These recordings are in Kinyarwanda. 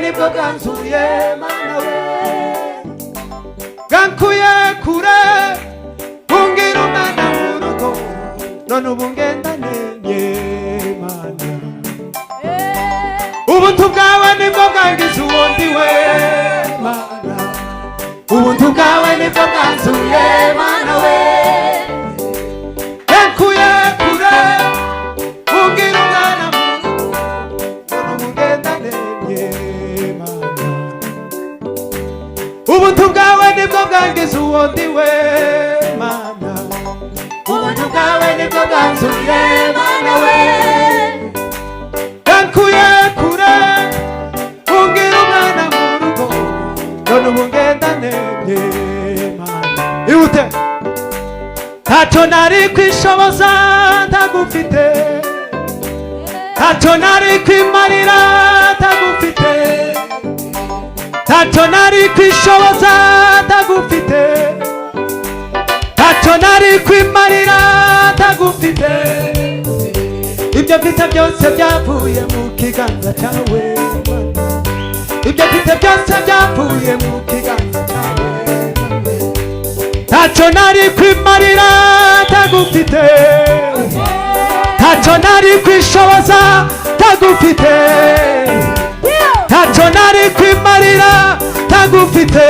nibwo bwanzuye mana we gankuye kure bungira umwana w'urugo none ubu ngendanenye mana ubuntu bwawe nibwo bwangiza uwundi we mana ubuntu bwawe nibwo bwanzuye mana we gankuye kure bungira umwana w'urugo none ubu ngendanenye mana ubuntu bwawe nibwo bwangiza uwundi we mana ubuntu bwawe nibwo bwanzuye mana we gankuye kure bungira umwana mu rugo none ubu ngendanenye mana ihute ntacyo nari kwishoboza ntagufite ntacyo nari kwimarira ntagufite ntacyo nari kwishoboza ntagufite ntacyo nari kwimarira ntagufite ibyo mfite byose byavuye mu kiganza cyawe ibyo mfite byose byavuye mu kiganza cyawe ntacyo nari kwimarira ntagufite ntacyo nari kwishoboza ntagufite ntacyo nari kwimarira ntagufite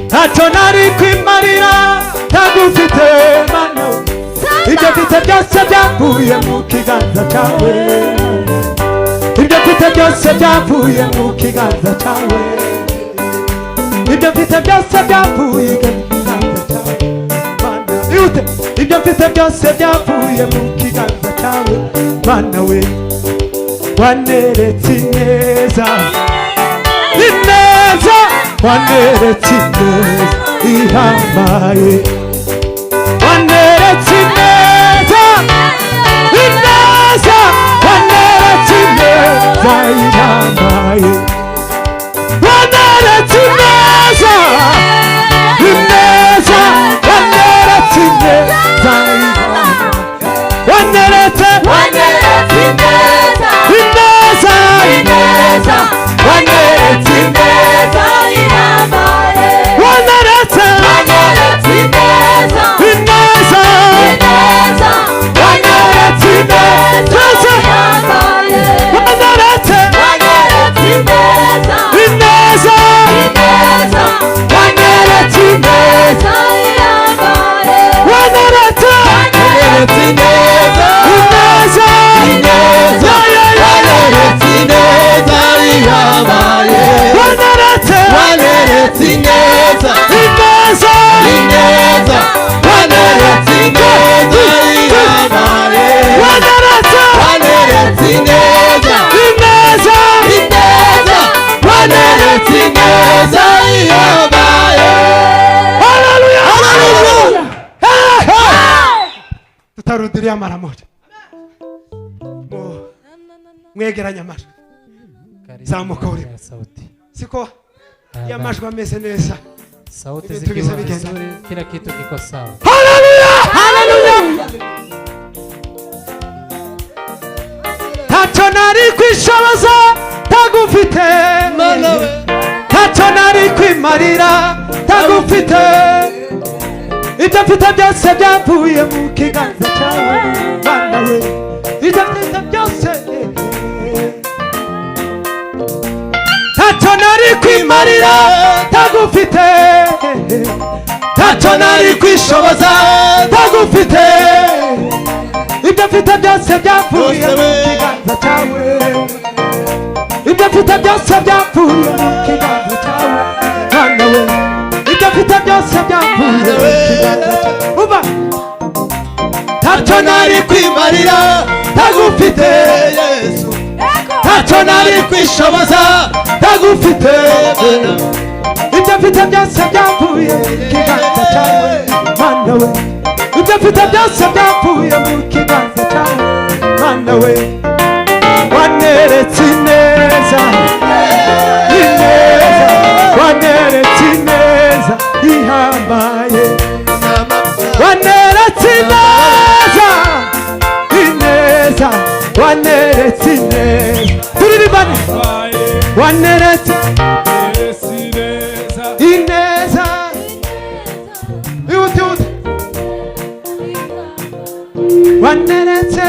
ntacyo nari kwimarira ntagufite mana ibyo mfite byose byavuye mu kiganza cyawe ibyo mfite byose byavuye mu kiganza cyawe ibyo mfite byose byavuye mu kiganza cyawe mana ihute ibyo mfite byose byavuye mu kiganza cyawe mana we waneretse ineza ineza waneretse ineza ihambaye waneretse ineza ineza waneretse ineza ihambaye waneretse ineza ineza waneretse ineza ihambaye waneretse ineza ineza ineza waneretse ineza ihambaye waneretse ineza ineza ineza waneretse ineza ihambaye waneretse ineza ineza ineza waneretse ineza ihambaye waneretse ineza ineza ineza waneretse ineza ihambaye waneretse ineza ineza ineza waneretse ineza ihambaye waneretse ineza ineza ineza waneretse ineza ihambaye haleluya haleluya tutarudiriye amara moja mwegeranya amajwi zamuka uri siko yamajwi ameze neza sauti zikiwa vizuri kila kitu kiko sawa haleluya haleluya ntacyo nari kwishoboza ntagufite ntacyo nari kwimarira ntagufite ibyo mfite byose byavuye mu kiganza cyawe mana we ibyo mfite byose ntacyo nari kwimarira ntagufite ntacyo nari kwishoboza ntagufite ibyo mfite byose byavuye mu kiganza cyawe ibyo mfite byose byavuye mu kiganza cyawe mana we ibyo mfite byose byavuye mu kiganza cyawe uba ntacyo nari kwimarira ntagufite Yesu ntacyo nari kwishoboza ntagufite ibyo mfite byose byavuye mu kiganza cyawe mana we ibyo mfite byose byavuye mu kiganza cyawe mana we waneretse ineza ineza waneretse ineza ihambaye waneretse ineza ineza waneretse ineza turirimbane waneretse ineza yute waneretse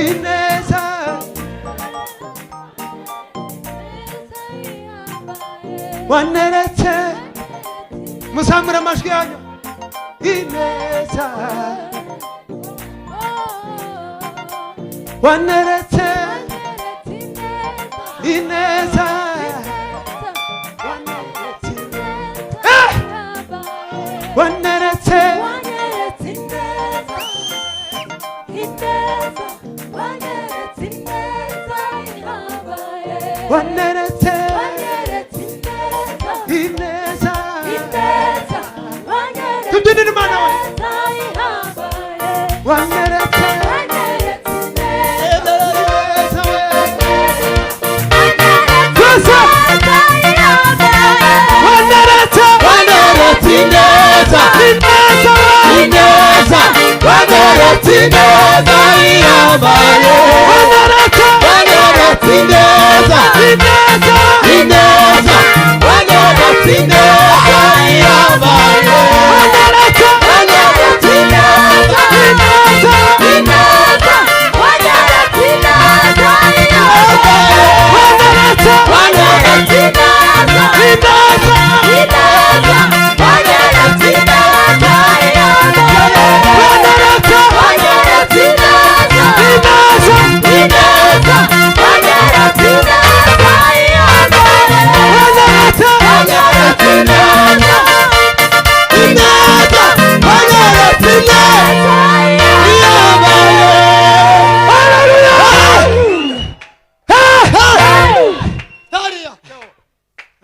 ineza waneretse muzamura amajwi yanyu ineza waneretse ineza waneretse waneretse ineza tubyinire Imana we waneretse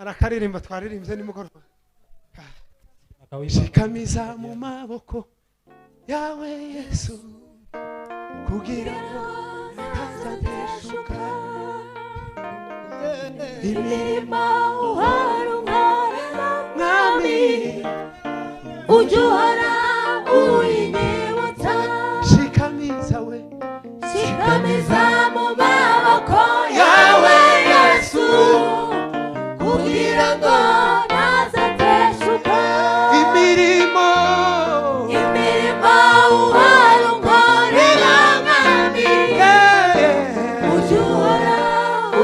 arakaririmba twaririmbye nimugoroba shikamiza mu maboko yawe Yesu kugira ngo ntazateshuka imirimo uharunkorera mwami ujya uhora uyinyibutsa shikamiza we shikamiza mu maboko yawe Yesu kugira ngo ntazateshuka imirimo uharunkorera mwami ujya uhora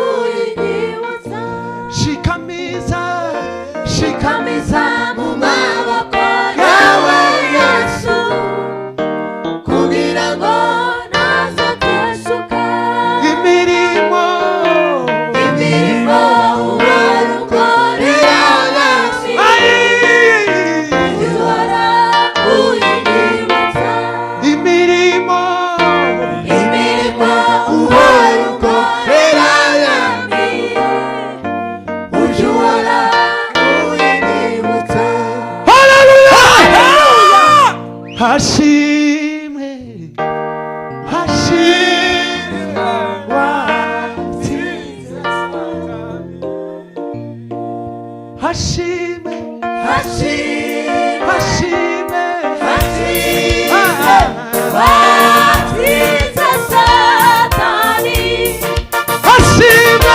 uyinyibutsa shikamiza mu maboko yawe Yesu kugira ngo ntazateshuka imirimo hashimwe watsinze hashimwe watsinze Satani hashimwe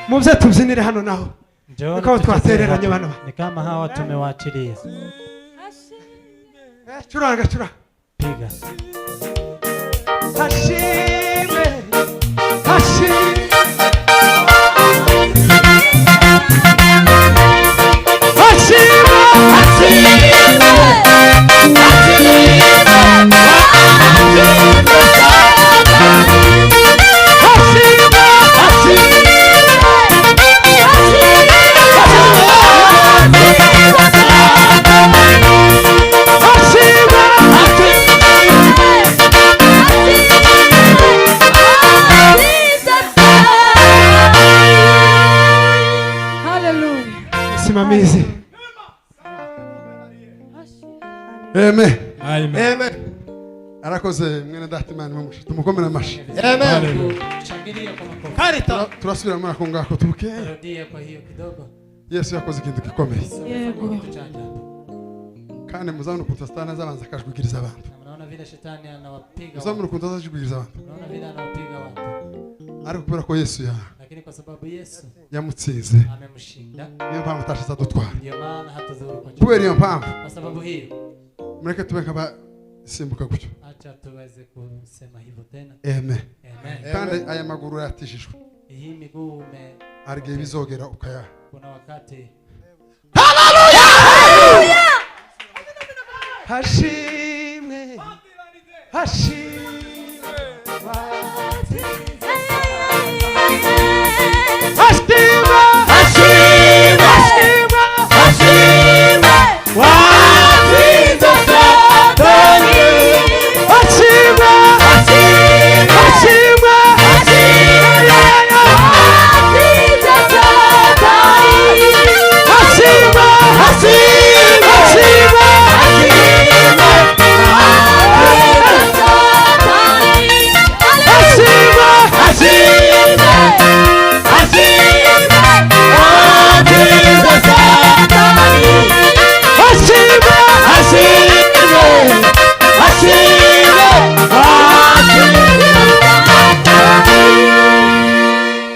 muze tubyinire hano naho niko twatereranye bana ni kama hawa tumewaachilia churanga piga hashimwe amizi. Amen. Amen. Arakoze mwene data Imana imumushe tumukomere amashi. Amen. Turasubira muri ako ngako tubuke. Rudia kwa hiyo kidogo. Yesu yakoze ikintu gikomeye. Yego. Kandi muzabona ukuntu Satani azabanza akajwigiriza abantu. Unaona vile shetani anawapiga. Muzabona ukuntu azajwigiriza abantu. Unaona vile anawapiga watu. Ariko kubera ko Yesu Lakini kwa sababu Yesu yamutsinze. amemshinda. Niyo mpamvu atashize adutwara. Ndio maana hatuzuru kwa Kubera iyo mpamvu. Kwa sababu hiyo. Mureke tube nk'abasimbuka gutyo. Acha tuweze kusema hivyo tena. Amen. Amen. Kandi aya maguru yatishijwe. Hii miguu Arigiye bizogera ukaya. kuna wakati. Hallelujah! Hashimwe. Hashimwe. Hashimwe. Hashimwe. Hashimwe. Watiza Satani. Hashimwe. Hashimwe. Hashimwe. Watiza Satani. Hashimwe. Hashimwe. Hashimwe.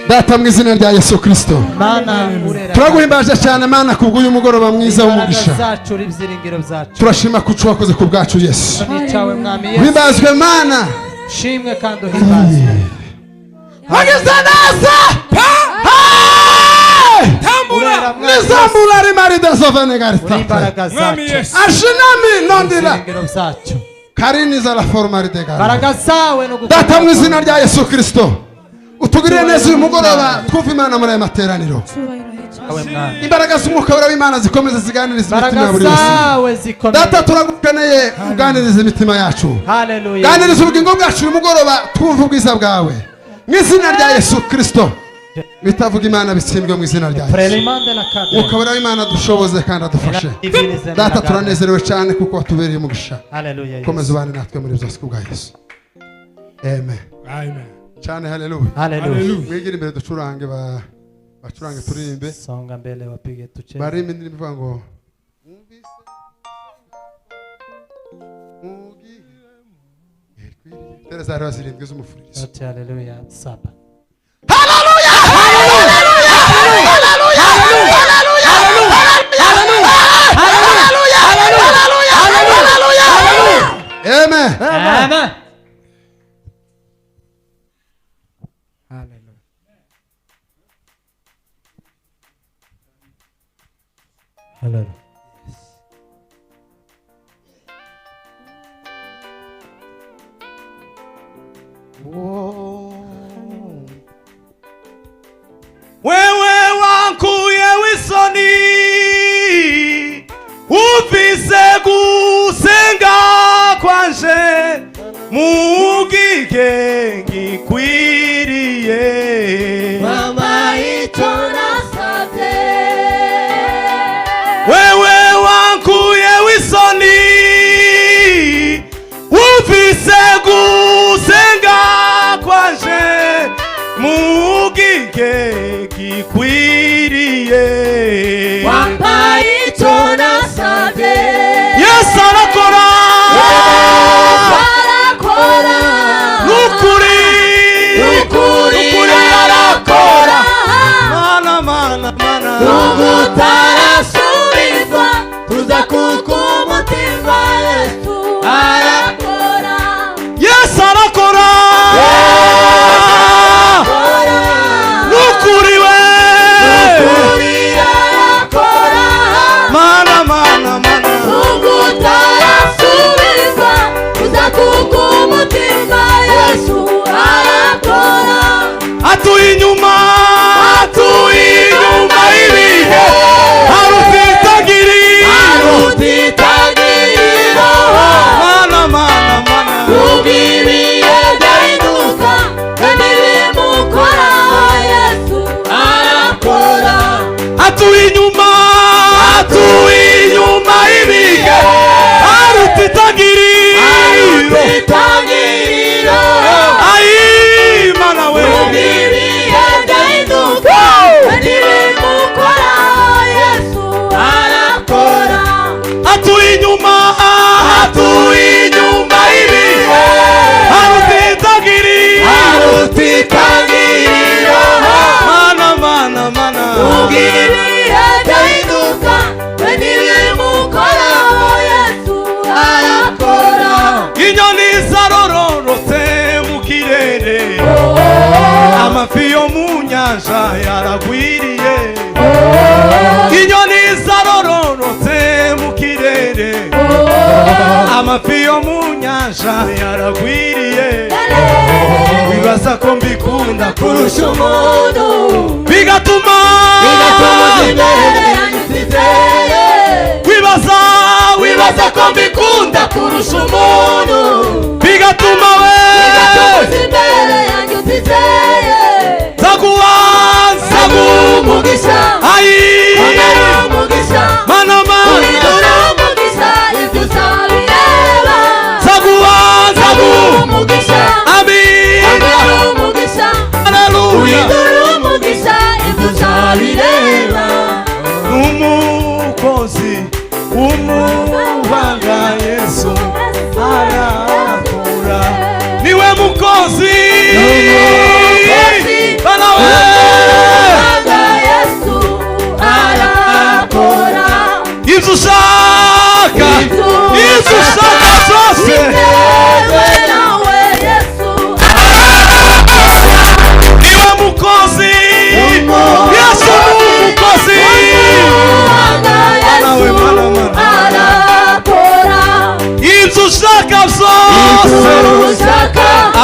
Data mu izina rya Yesu Kristo. Mana urera. Turaguhimbaje cyane Mana kubw'uyu mugoroba mwiza w'umugisha. Zacu ibyiringiro byacu. Turashima kucu wakoze ku bwacu Yesu. Nicawe mwami Yesu. Himbazwe Mana. Shimwe kandi uhimbazwe. Wagize neza. Tambura. Nizamura rimari dazovene garita. Imbaraga zacu. Ashinami nondira. Ibyiringiro byacu. Karini za la formari de gara. Imbaraga zawe no gukora. Data mu izina rya Yesu Kristo. Utugirire neza uyu mugoroba twumva Imana muri aya materaniro. Imbaraga z'umwuka w'Imana zikomeze ziganiriza imitima ya buri wese. Data turagukeneye uganiriza imitima yacu. Haleluya. Ganiriza ubugingo bwacu uyu mugoroba twumva ubwiza bwawe. Mu izina rya Yesu Kristo. Bitavuga Imana bitsimbwe mu izina rya Yesu. Ukabura w'Imana dushoboze kandi adufashe. Data turanezerewe cyane kuko watubereye umugisha. Haleluya. Komeza ubane natwe muri byose kubwa Yesu. Amen. Amen. Cyane haleluya. Haleluya. Mwegere imbere ducurange bacurange turirimbe. Songa mbele wapige tucheze. Barimbe indirimbo ivuga ngo Teresa ari bazirindwi z'umufuririzo. Yote haleluya. Saba. Hallelujah! Hallelujah! Hallelujah! Hallelujah! Hallelujah! Hallelujah! Hallelujah! Amen. Amen. Hallelujah. Wewe wankuye wisoni ufise gusenga kwanje mugike ngikwiriye Mama icyo nasabye wewe wankuye wisoni ufise gusenga kwanje mugike gikwiriye Mama icyo nasabye Yesu arakora arakora nukuri arakora mana tugutarasubizwa tuza kuko umutima Yesu arakora Yesu arakora nukuri we arakora mana tugutarasubizwa tuza kuko umutima Yesu arakora atuye inyuma ibihe arutitagiri roho inyuma ibihe arutitagirira mana ubwiriye dahinduka we n'ibimukoraho Yesu arakora inyoni zarororotse mu kirere amafi yo mu nyanja yaragwiriye inyoni zarororotse mu kirere amafi yo mu nyanja yaragwiriye wibaza ko mbikunda kurusha umuntu bigatuma imbere yanyuzizeye wibaza ko mbikunda kurusha umuntu bigatuma we imbere yanyuzizeye zaguha umugisha ayi umugisha mana uhindura umugisha ibyo uzabireba zaguha umugisha amin umugisha haleluya uhindura umugisha ibyo uzabireba umukozi umuhanga Yesu arakora niwe mukozi bana we Yesu arakora ibyo ushaka zose yewe nawe Yesu niwe mukozi Yesu ni umukozi Yesu arakora ibyo ushaka byose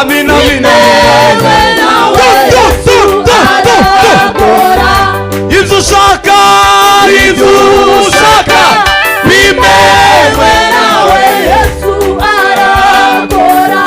amin amin yewe nawe Yesu arakora ibyo ushaka bimewe nawe Yesu arakora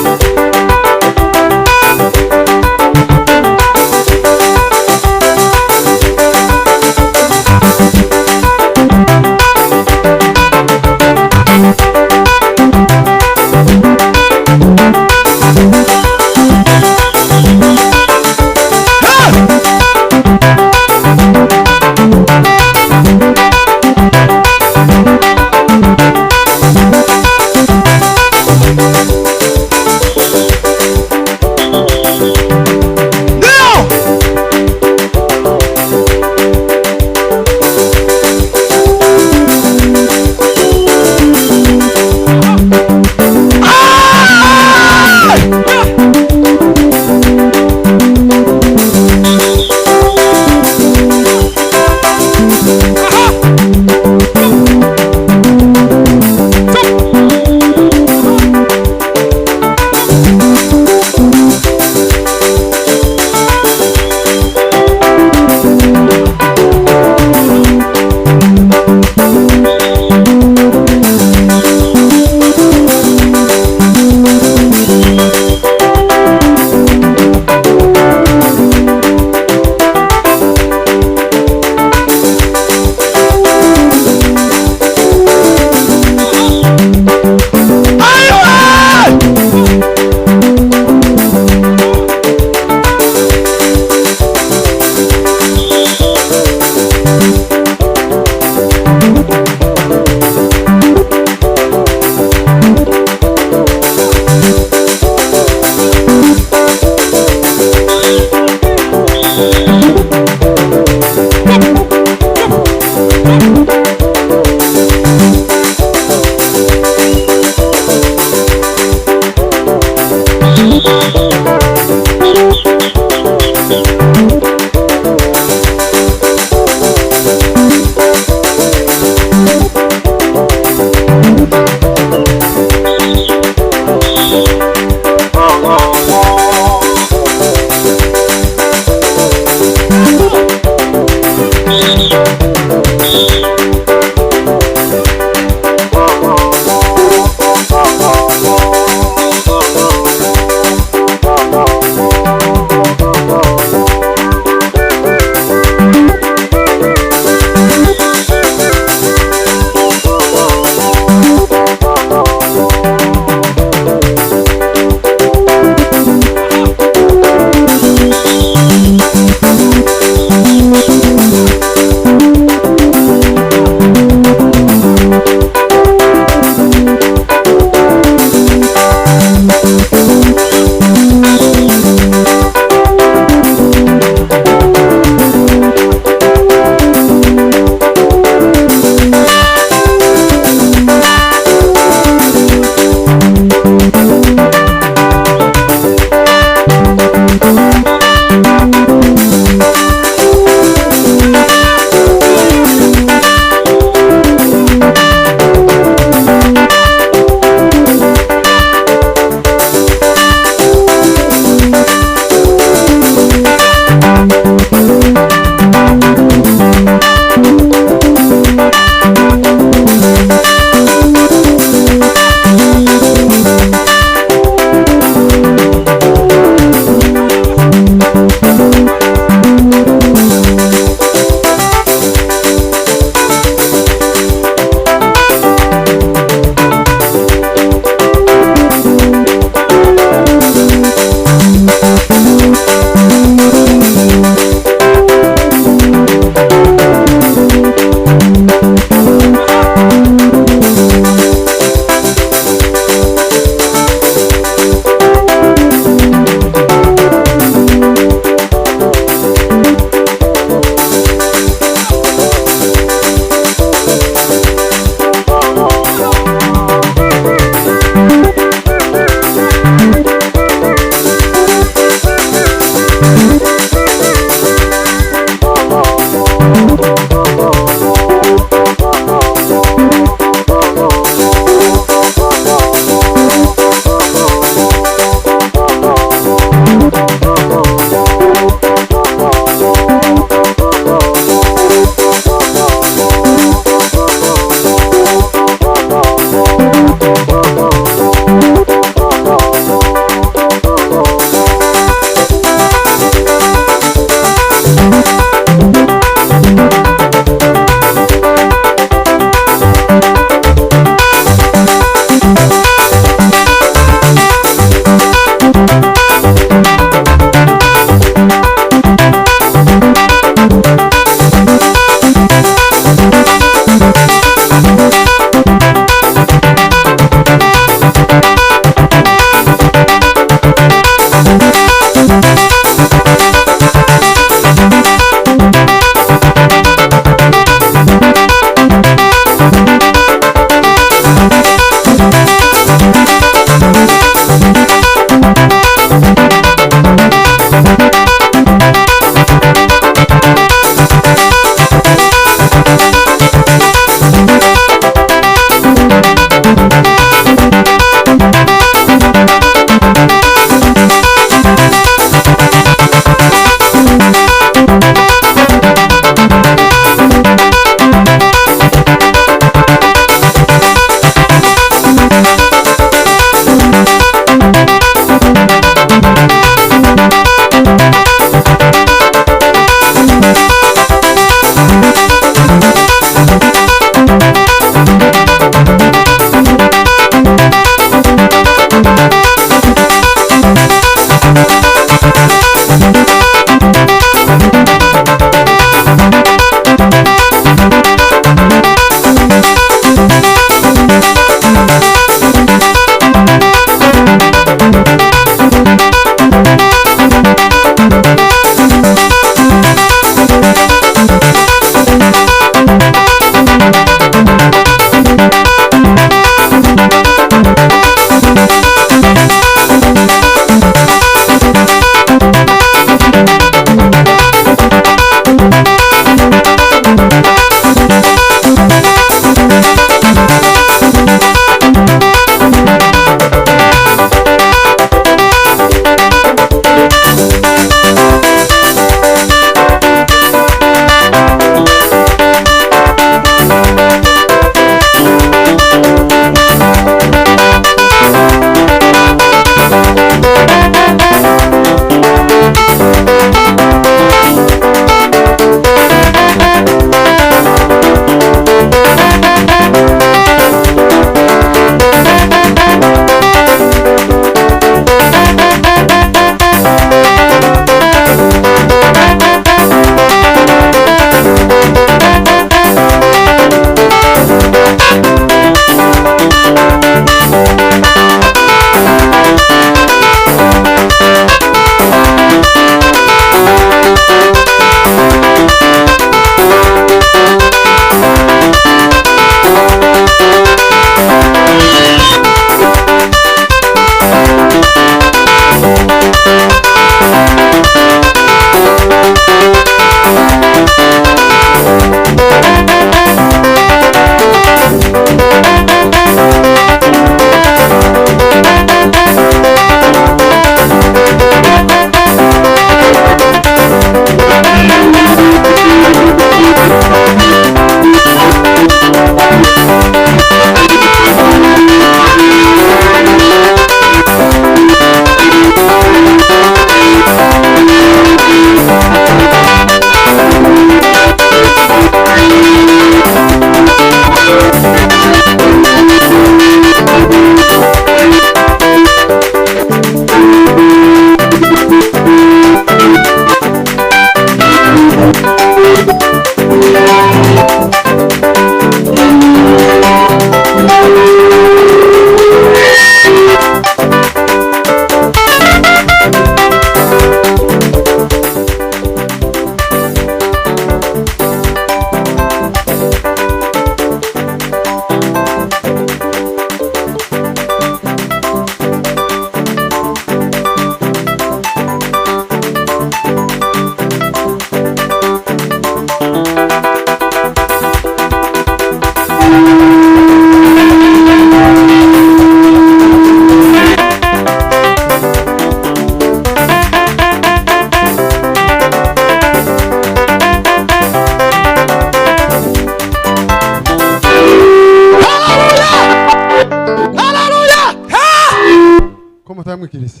mutamwikiriza.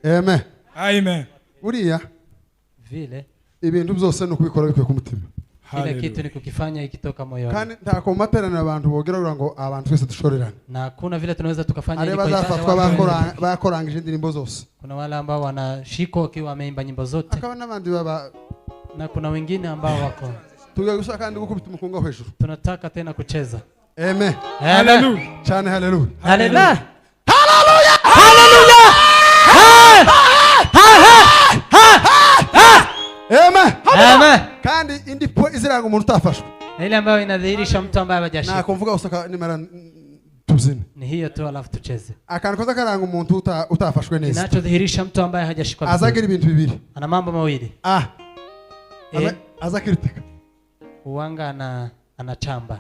Amen. Amen. Uriya vile ibintu byose no kubikora bikwe ku mutima. kila kitu ni kukifanya ikitoka moyoni. Kandi ntako materanira abantu bogera ngo abantu twese dushorerane. Na kuna vile tunaweza tukafanya ili kwa ibada. Bakorangije indirimbo zose. Kuna wale ambao wanashiko wakiwa wameimba nyimbo zote. Akaba n'abandi baba na kuna wengine ambao wako. Tugagusa kandi gukubita umukunga hejuru. Tunataka tena kucheza. Amen. Hallelujah. Chane hallelujah. Hallelujah. Hallelujah. Hallelujah. Amen. Amen. Kandi indi po iziranga umuntu utafashwe. Ile ambayo inadhihirisha mtu ambaye hajashika. Na kumvuga usaka nimara tuzini. Ni hiyo tu alafu tucheze. Akantu koza karanga umuntu utafashwe neza. Inachothihirisha mtu ambaye hajashikwa vizuri. Azagira ibintu bibiri. Ana mambo mawili. Azakiritika. Uwanga anachamba.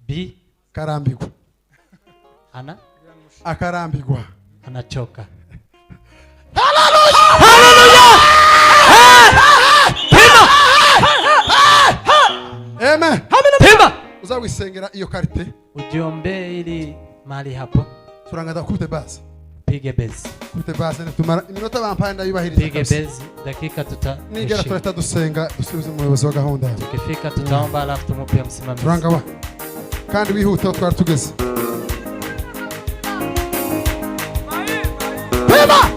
B karambigwa. Akarambigwa. Anachoka. Hallelujah! Hallelujah! Amen. Pimba. Uzawisengera iyo karite. Ujiombe ili mahali hapo. Turangada kubite base. Pige base. Kubite base tumara iminota bampanda yubahiriza. Pige base dakika tuta. Nigera turata dusenga dusubize umuyobozi wa gahunda. Tukifika tutaomba alafu tumupe msimamizi. Turangawa. Kandi wihute twari tugeze. Pimba.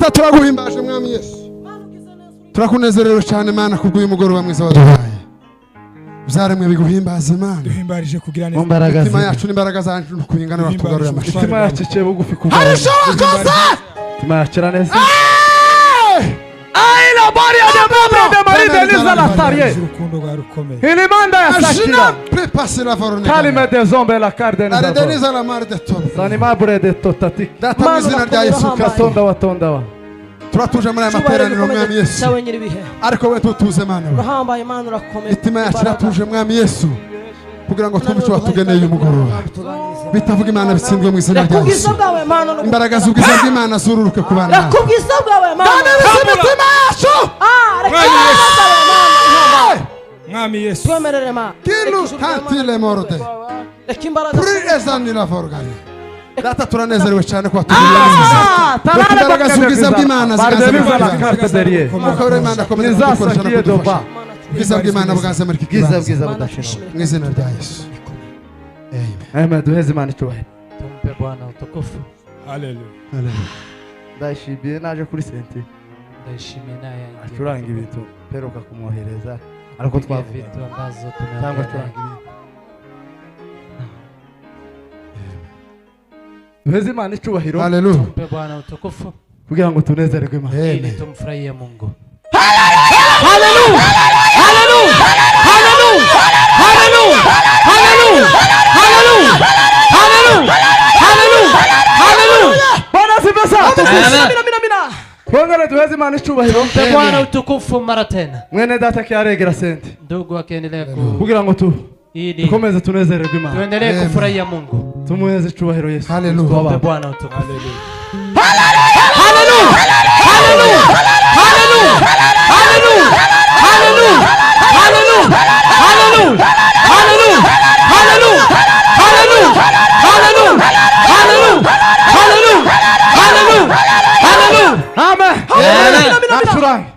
data turaguhimbaje mwami Yesu turakunezerewe cyane Mana kubw'uyu mugoroba mwiza waduhaye byaremwe biguhimbaza Imana duhimbarije kugira neza imitima yacu n'imbaraga zacu kuyingana batugarura amashyi imitima yacu iciye bugufi kubwa arashoboka imitima yacu iraneze Ai la baria de mamre de mari de lisa la tarie. urukundo rwa rukomeye Ilimanda ya Ashina sakira. prepase la vorone Kalime de zombe la carde Ari ni deniza la mare de tobe Sanimabure de totatik. data mu izina rya Yesu Kristo Katonda watonda wa. turatuje muri aya materaniro mwami Yesu cyawe nyiribihe ariko we tutuze Mana we urahambaye Imana urakomeye imitima yacu iratuje mwami Yesu kugira ngo twumve icyo watugeneye uyu mugoroba bitavuga Imana bitsindwe mu izina rya kubwiza Yesu bwawe Mana imbaraga z'ubwiza bw'Imana zururuke ku bana bawe kubwiza bwawe Mana imitima yacu mwami Yesu twemerere Mana kilu hantile morde reka imbaraga pri ezani la vorgane data turanezerewe cyane ko watugiriye neza reka imbaraga z'ubwiza bw'Imana zigaze muri Bardeliza la iki carde derrière. mukabura Imana akomeza Nizasa kudukoresha no kiye doba. kudufasha ubwiza bw'Imana buganze muri iki Bwiza kibanza bwiza budashira. mu izina rya Yesu Amen. Duheze Imana icyubahiro. Tumpe Bwana utukufu. haleluya Ndayishimiye naje kuri senti. Ndayishimiye naye Acuranga ibintu peruka kumwohereza ariko twavuga. vitu ambazo Cyangwa tumeongea. acuranga ibintu. Duheze Imana icyubahiro haleluya Tumpe Bwana utukufu kugira ngo tunezererwe Imana. ili tumfurahie Mungu. Bwana asifiwe sana. mina Twongere duheze Imana icyubahiro. Tumpe Bwana utukufu mara tena. Mwene data kiaregera senti Ndugu akiendelea kugira ngo ili dukomeze tunezererwe Imana. tuendelee kufurahia Mungu. Tumuheze icyubahiro Yesu. haleluya Tumpe Bwana utukufu. Amen. Acuranga.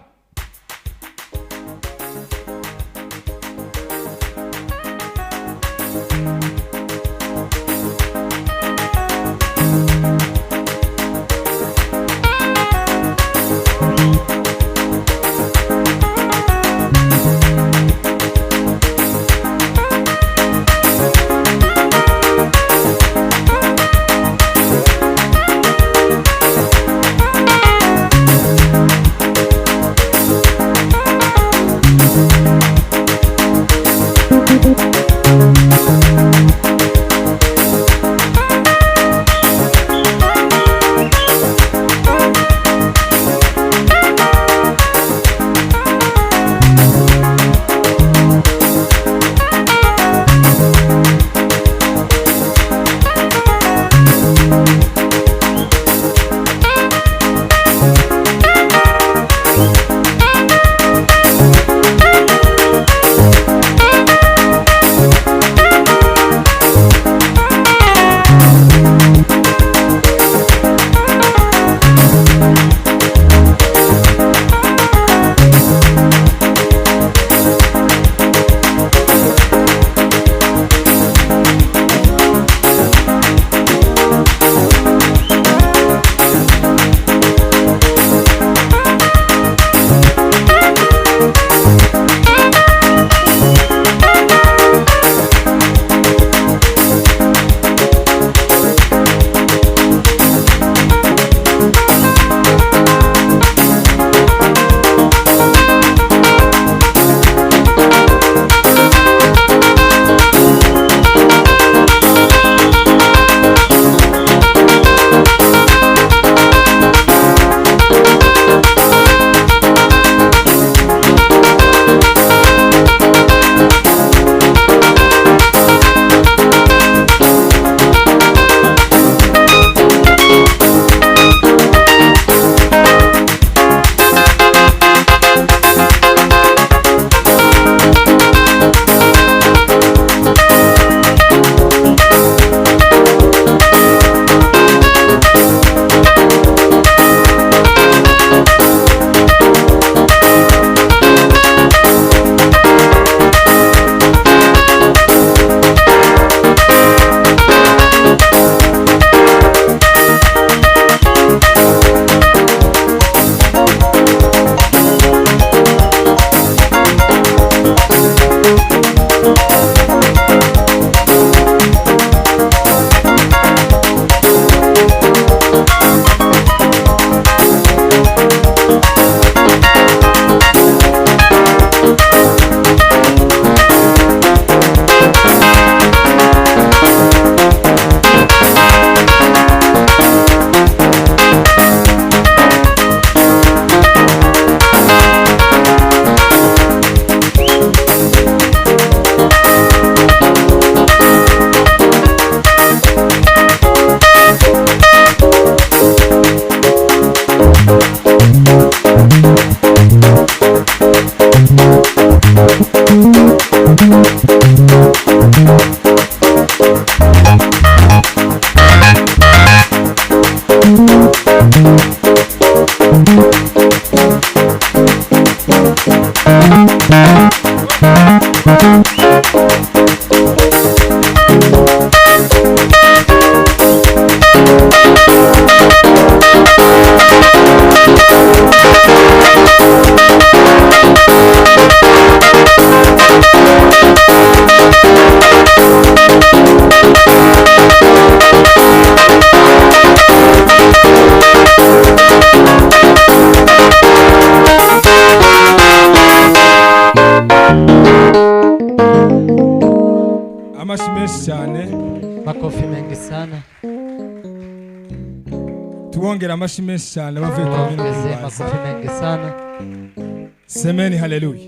menshi cyane. Makofi mengi sana. Tuongera amashi menshi cyane bavuye kwa bino Tuongeze guhimbaza. makofi mengi sana. Semeni haleluya.